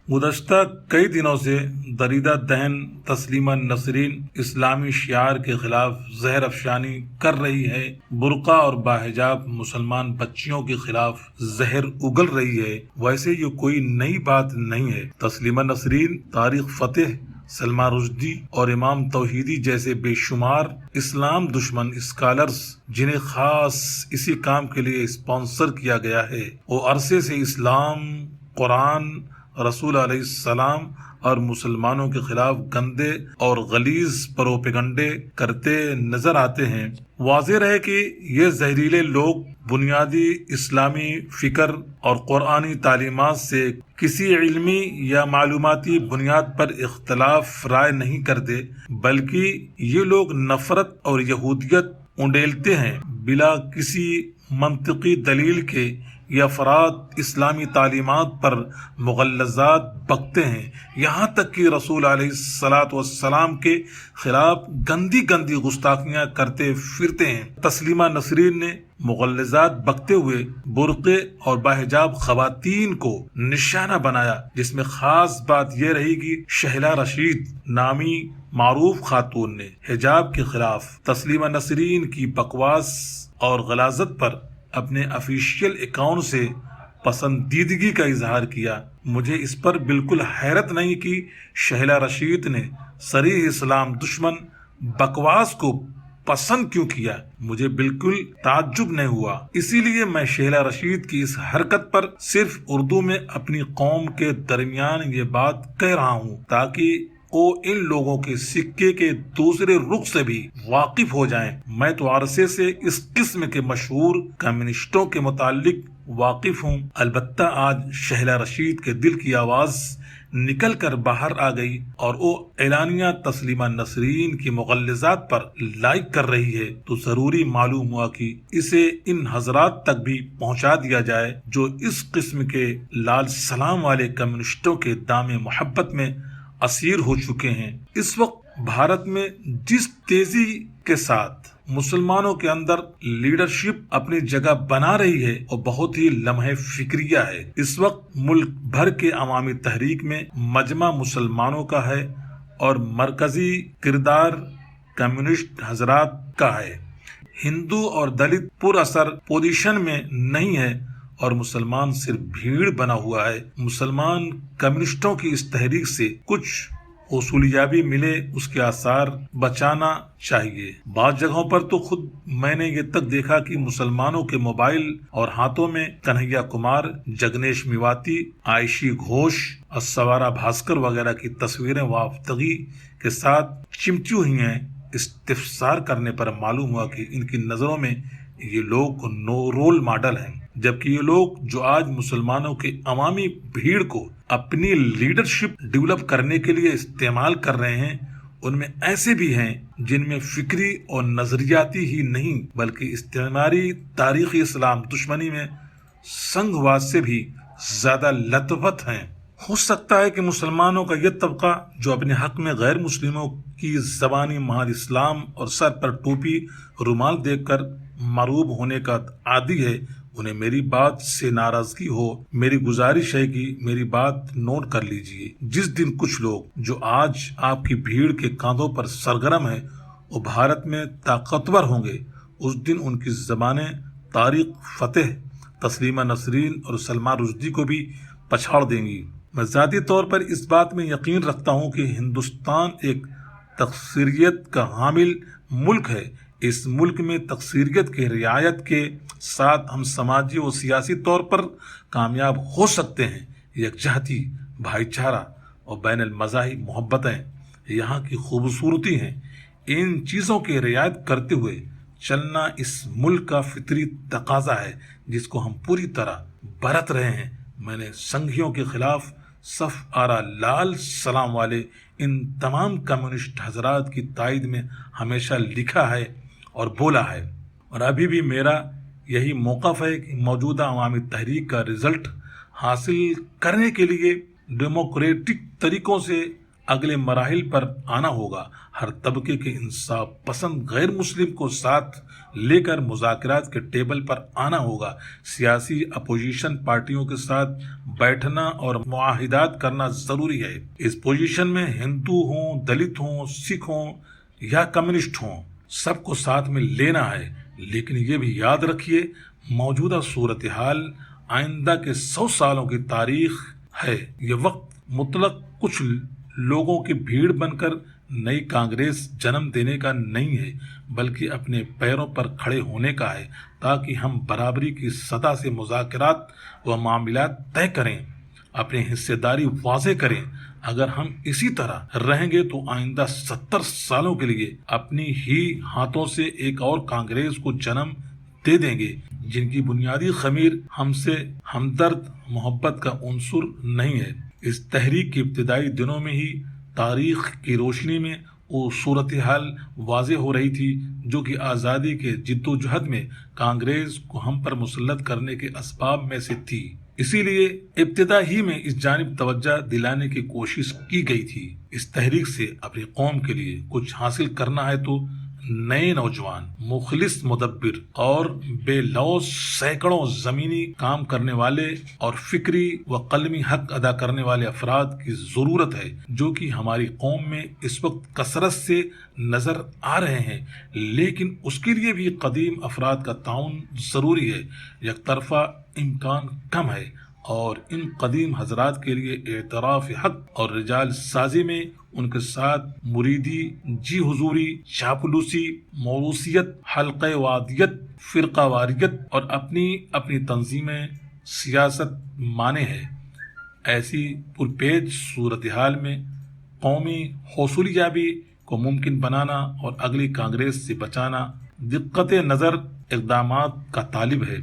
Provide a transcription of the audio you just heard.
گزشتہ کئی دنوں سے دریدہ دہن تسلیمہ نسرین اسلامی شعار کے خلاف زہر افشانی کر رہی ہے، برقع اور باحجاب مسلمان بچیوں کے خلاف زہر اگل رہی ہے۔ ویسے یہ کوئی نئی بات نہیں ہے۔ تسلیمہ نسرین، طارق فتح، سلما رشدی اور امام توحیدی جیسے بے شمار اسلام دشمن اسکالرز جنہیں خاص اسی کام کے لیے اسپانسر کیا گیا ہے، وہ عرصے سے اسلام، قرآن، رسول علیہ السلام اور مسلمانوں کے خلاف گندے اور غلیظ پروپیگنڈے کرتے نظر آتے ہیں۔ واضح رہے کہ یہ زہریلے لوگ بنیادی اسلامی فکر اور قرآنی تعلیمات سے کسی علمی یا معلوماتی بنیاد پر اختلاف رائے نہیں کرتے، بلکہ یہ لوگ نفرت اور یہودیت انڈیلتے ہیں، بلا کسی منطقی دلیل کے یہ افراد اسلامی تعلیمات پر مغلظات بکتے ہیں، یہاں تک کہ رسول علیہ السلام کے خلاف گندی گندی گستاخیاں کرتے پھرتے ہیں۔ تسلیمہ نسرین نے مغلظات بکتے ہوئے برقعے اور باحجاب خواتین کو نشانہ بنایا، جس میں خاص بات یہ رہی کہ شہلا رشید نامی معروف خاتون نے حجاب کے خلاف تسلیمہ نسرین کی بکواس اور غلاظت پر اپنے آفیشیل اکاؤنٹ سے پسندیدگی کا اظہار کیا۔ مجھے اس پر بالکل حیرت نہیں کہ شہلا رشید نے صریح اسلام دشمن بکواس کو پسند کیوں کیا۔ مجھے بالکل تعجب نہیں ہوا۔ اسی لیے میں شہلا رشید کی اس حرکت پر صرف اردو میں اپنی قوم کے درمیان یہ بات کہہ رہا ہوں، تاکہ وہ ان لوگوں کے سکے کے دوسرے رخ سے بھی واقف ہو جائیں۔ میں تو عرصے سے اس قسم کے مشہور کمیونسٹوں کے متعلق واقف ہوں، البتہ آج شہلا رشید کے دل کی آواز نکل کر باہر آ گئی اور وہ اعلانیہ تسلیمہ نسرین کی مغلظات پر لائک کر رہی ہے، تو ضروری معلوم ہوا کہ اسے ان حضرات تک بھی پہنچا دیا جائے جو اس قسم کے لال سلام والے کمیونسٹوں کے دام محبت میں اسیر ہو چکے ہیں۔ اس وقت بھارت میں جس تیزی کے ساتھ مسلمانوں کے اندر لیڈرشپ اپنی جگہ بنا رہی ہے وہ بہت ہی لمحہ فکریہ ہے۔ اس وقت ملک بھر کے عوامی تحریک میں مجمع مسلمانوں کا ہے اور مرکزی کردار کمیونسٹ حضرات کا ہے۔ ہندو اور دلت پر اثر پوزیشن میں نہیں ہے اور مسلمان صرف بھیڑ بنا ہوا ہے۔ مسلمان کمیونسٹوں کی اس تحریک سے کچھ حصولیابی ملے اس کے آثار بچانا چاہیے۔ بعض جگہوں پر تو خود میں نے یہ تک دیکھا کہ مسلمانوں کے موبائل اور ہاتھوں میں کنہیا کمار، جگنیش میواتی، عائشی گھوش اور سوارا بھاسکر وغیرہ کی تصویریں وافتگی کے ساتھ چمٹی ہوئی ہیں۔ استفسار کرنے پر معلوم ہوا کہ ان کی نظروں میں یہ لوگ رول ماڈل ہیں، جبکہ یہ لوگ جو آج مسلمانوں کے عوامی بھیڑ کو اپنی لیڈرشپ ڈیولپ کرنے کے لیے استعمال کر رہے ہیں، ان میں ایسے بھی ہیں جن میں فکری اور نظریاتی ہی نہیں بلکہ استعماری تاریخی اسلام دشمنی میں سنگواز سے بھی زیادہ لطفت ہیں۔ ہو سکتا ہے کہ مسلمانوں کا یہ طبقہ جو اپنے حق میں غیر مسلموں کی زبانی محض اسلام اور سر پر ٹوپی رومال دیکھ کر معروب ہونے کا عادی ہے، انہیں میری بات سے ناراضگی ہو۔ میری گزارش ہے کہ میری بات نوٹ کر لیجئے۔ جس دن کچھ لوگ جو آج آپ کی بھیڑ کے کاندھوں پر سرگرم ہیں وہ بھارت میں طاقتور ہوں گے، اس دن ان کی زبانیں طارق فتح، تسلیمہ نسرین اور سلما رشدی کو بھی پچھاڑ دیں گی۔ میں ذاتی طور پر اس بات میں یقین رکھتا ہوں کہ ہندوستان ایک تکثیریت کا حامل ملک ہے۔ اس ملک میں تکثیریت کی رعایت کے ساتھ ہم سماجی و سیاسی طور پر کامیاب ہو سکتے ہیں۔ یکجہتی، بھائی چارہ اور بین المذاہب محبتیں یہاں کی خوبصورتی ہیں۔ ان چیزوں کی رعایت کرتے ہوئے چلنا اس ملک کا فطری تقاضا ہے جس کو ہم پوری طرح برت رہے ہیں۔ میں نے سنگھیوں کے خلاف صف آرا لال سلام والے ان تمام کمیونسٹ حضرات کی تائید میں ہمیشہ لکھا ہے اور بولا ہے، اور ابھی بھی میرا یہی موقف ہے کہ موجودہ عوامی تحریک کا رزلٹ حاصل کرنے کے لیے ڈیموکریٹک طریقوں سے اگلے مراحل پر آنا ہوگا۔ ہر طبقے کے انصاف پسند غیر مسلم کو ساتھ لے کر مذاکرات کے ٹیبل پر آنا ہوگا۔ سیاسی اپوزیشن پارٹیوں کے ساتھ بیٹھنا اور معاہدات کرنا ضروری ہے۔ اس پوزیشن میں ہندو ہوں، دلت ہوں، سکھ ہوں یا کمیونسٹ ہوں، سب کو ساتھ میں لینا ہے۔ لیکن یہ بھی یاد رکھیے، موجودہ صورتحال آئندہ کے 100 سالوں کی تاریخ ہے۔ یہ وقت مطلق کچھ لوگوں کی بھیڑ بن کر نئی کانگریس جنم دینے کا نہیں ہے، بلکہ اپنے پیروں پر کھڑے ہونے کا ہے، تاکہ ہم برابری کی سطح سے مذاکرات و معاملات طے کریں، اپنی حصہ داری واضح کریں۔ اگر ہم اسی طرح رہیں گے تو آئندہ 70 سالوں کے لیے اپنی ہی ہاتھوں سے ایک اور کانگریس کو جنم دے دیں گے، جن کی بنیادی خمیر ہم سے ہمدرد محبت کا عنصر نہیں ہے۔ اس تحریک کے ابتدائی دنوں میں ہی تاریخ کی روشنی میں وہ صورتحال واضح ہو رہی تھی جو کہ آزادی کے جدوجہد میں کانگریس کو ہم پر مسلط کرنے کے اسباب میں سے تھی۔ اسی لیے ابتدا ہی میں اس جانب توجہ دلانے کی کوشش کی گئی تھی۔ اس تحریک سے اپنی قوم کے لیے کچھ حاصل کرنا ہے تو نئے نوجوان، مخلص مدبر اور بے لوث سینکڑوں زمینی کام کرنے والے اور فکری و قلمی حق ادا کرنے والے افراد کی ضرورت ہے، جو کہ ہماری قوم میں اس وقت کثرت سے نظر آ رہے ہیں۔ لیکن اس کے لیے بھی قدیم افراد کا تعاون ضروری ہے۔ یک طرفہ امکان کم ہے، اور ان قدیم حضرات کے لیے اعتراف حق اور رجال سازی میں ان کے ساتھ مریدی، جی حضوری، چاپلوسی، موروثیت، حلقہ وادیت، فرقہ واریت اور اپنی تنظیمیں سیاست مانے ہے۔ ایسی پرپیچ صورتحال میں قومی حصول یابی کو ممکن بنانا اور اگلی کانگریس سے بچانا دقت نظر اقدامات کا طالب ہے۔